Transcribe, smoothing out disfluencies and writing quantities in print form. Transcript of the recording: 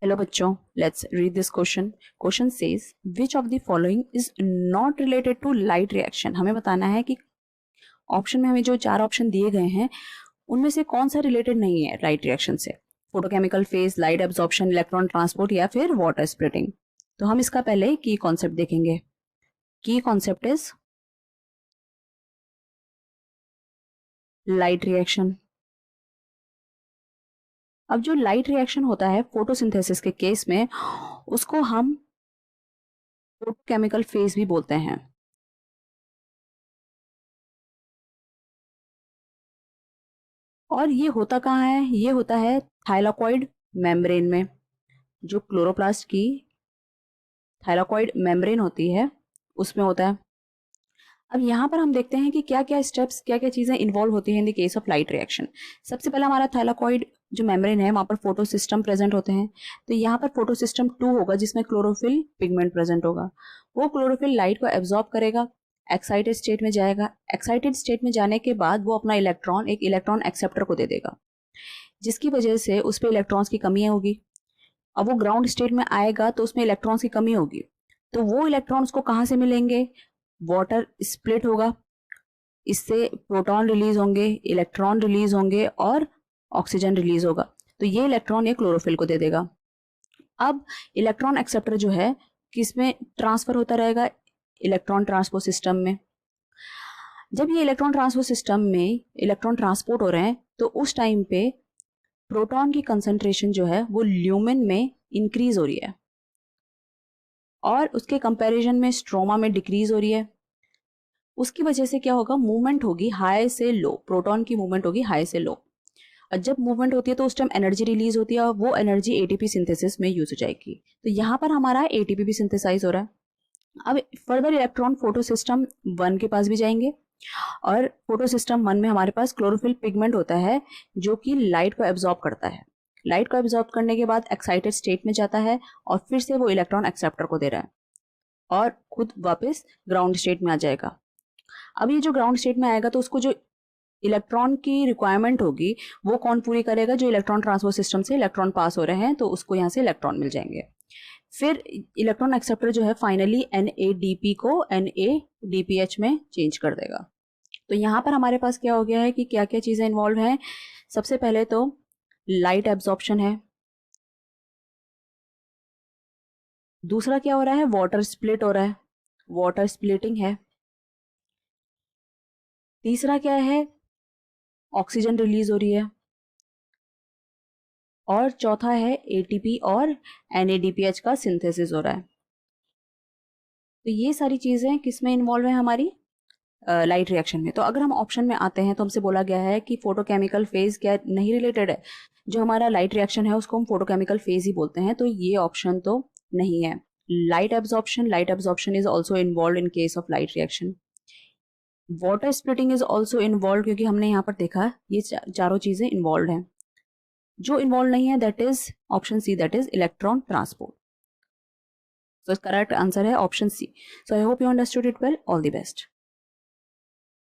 Hello बच्चों, let's read this question. Question says which of the following is not related to light reaction. हमें बताना है कि option में हमें जो 4 ऑप्शन दिए गए हैं उनमें से कौन सा रिलेटेड नहीं है लाइट रिएक्शन से. Photochemical phase, light absorption, electron transport या फिर वाटर स्प्लिटिंग. तो हम इसका पहले की कॉन्सेप्ट देखेंगे. की कॉन्सेप्ट इज लाइट रिएक्शन. अब जो लाइट रिएक्शन होता है फोटोसिंथेसिस के केस में उसको हम फोटोकेमिकल फेज भी बोलते हैं. और ये होता कहाँ है? ये होता है थाइलाकॉइड मेम्ब्रेन में. जो क्लोरोप्लास्ट की थाइलाकॉइड मेम्ब्रेन होती है उसमें होता है. अब यहाँ पर हम देखते हैं कि क्या क्या स्टेप्स, क्या क्या चीजें इन्वॉल्व होती हैं in the case of light reaction. सबसे पहला हमारा थाइलाकॉइड जो मेम्ब्रेन है वहां पर फोटो सिस्टम प्रेजेंट होते हैं. तो यहाँ पर फोटो सिस्टम 2 होगा जिसमें क्लोरोफिल पिगमेंट प्रेजेंट होगा. वो क्लोरोफिल लाइट को एब्जॉर्ब करेगा, एक्साइटेड स्टेट में जाएगा. एक्साइटेड स्टेट में जाने के बाद वो अपना इलेक्ट्रॉन एक इलेक्ट्रॉन एक्सेप्टर को दे देगा, जिसकी वजह से उस पर इलेक्ट्रॉन्स की कमी होगी. अब वो ग्राउंड स्टेट में आएगा तो उसमें इलेक्ट्रॉन्स की कमी होगी. तो वो इलेक्ट्रॉन्स को कहाँ से मिलेंगे? वाटर स्प्लिट होगा, इससे प्रोटॉन रिलीज होंगे, इलेक्ट्रॉन रिलीज होंगे और ऑक्सीजन रिलीज होगा. तो ये इलेक्ट्रॉन ये क्लोरोफिल को दे देगा. अब इलेक्ट्रॉन एक्सेप्टर जो है किसमें ट्रांसफर होता रहेगा? इलेक्ट्रॉन ट्रांसपोर्ट सिस्टम में. जब ये इलेक्ट्रॉन ट्रांसपोर्ट सिस्टम में इलेक्ट्रॉन ट्रांसपोर्ट हो रहे हैं तो उस टाइम पे प्रोटॉन की कंसंट्रेशन जो है वो ल्यूमेन में इंक्रीज हो रही है और उसके कंपैरिजन में स्ट्रोमा में डिक्रीज हो रही है. उसकी वजह से क्या होगा? मूवमेंट होगी हाई से लो, प्रोटॉन की मूवमेंट होगी हाई से लो. और जब मूवमेंट होती है तो उस टाइम एनर्जी रिलीज होती है और वो एनर्जी एटीपी सिंथेसिस में यूज हो जाएगी. तो यहाँ पर हमारा एटीपी भी सिंथेसाइज हो रहा है. अब फर्दर इलेक्ट्रॉन फोटो सिस्टम 1 के पास भी जाएंगे और फोटो सिस्टम 1 में हमारे पास क्लोरोफिल पिगमेंट होता है जो कि लाइट को एब्जॉर्ब करता है. लाइट को एब्जॉर्ब करने के बाद एक्साइटेड स्टेट में जाता है और फिर से वो इलेक्ट्रॉन एक्सेप्टर को दे रहा है और खुद वापस ग्राउंड स्टेट में आ जाएगा. अब ये जो ग्राउंड स्टेट में आएगा तो उसको जो इलेक्ट्रॉन की रिक्वायरमेंट होगी वो कौन पूरी करेगा? जो इलेक्ट्रॉन ट्रांसपोर्ट सिस्टम से इलेक्ट्रॉन पास हो रहे हैं तो उसको यहाँ से इलेक्ट्रॉन मिल जाएंगे. फिर इलेक्ट्रॉन एक्सेप्टर जो है फाइनली NADP को NADPH में चेंज कर देगा. तो यहाँ पर हमारे पास क्या हो गया है कि क्या क्या चीजें इन्वॉल्व हैं. सबसे पहले तो लाइट एब्जॉर्प्शन है. दूसरा क्या हो रहा है? वाटर स्प्लिट हो रहा है, वाटर स्प्लिटिंग है. तीसरा क्या है? ऑक्सीजन रिलीज हो रही है. और चौथा है एटीपी और NADPH का सिंथेसिस हो रहा है. तो ये सारी चीजें किसमें इन्वॉल्व है? हमारी लाइट रिएक्शन में. तो अगर हम ऑप्शन में आते हैं तो हमसे बोला गया है कि फोटोकेमिकल फेज क्या नहीं रिलेटेड है. जो हमारा लाइट रिएक्शन है उसको हम फोटोकेमिकल फेज ही बोलते हैं. तो ये ऑप्शन तो नहीं है. Light absorption is also involve in case of light reaction. Water splitting is also involve क्योंकि हमने यहाँ पर देखा ये चारों चीजें इन्वॉल्व हैं. जो इन्वॉल्व नहीं है that is option C, that is electron transport. So correct answer है option C. So I hope you understood it well. All the best.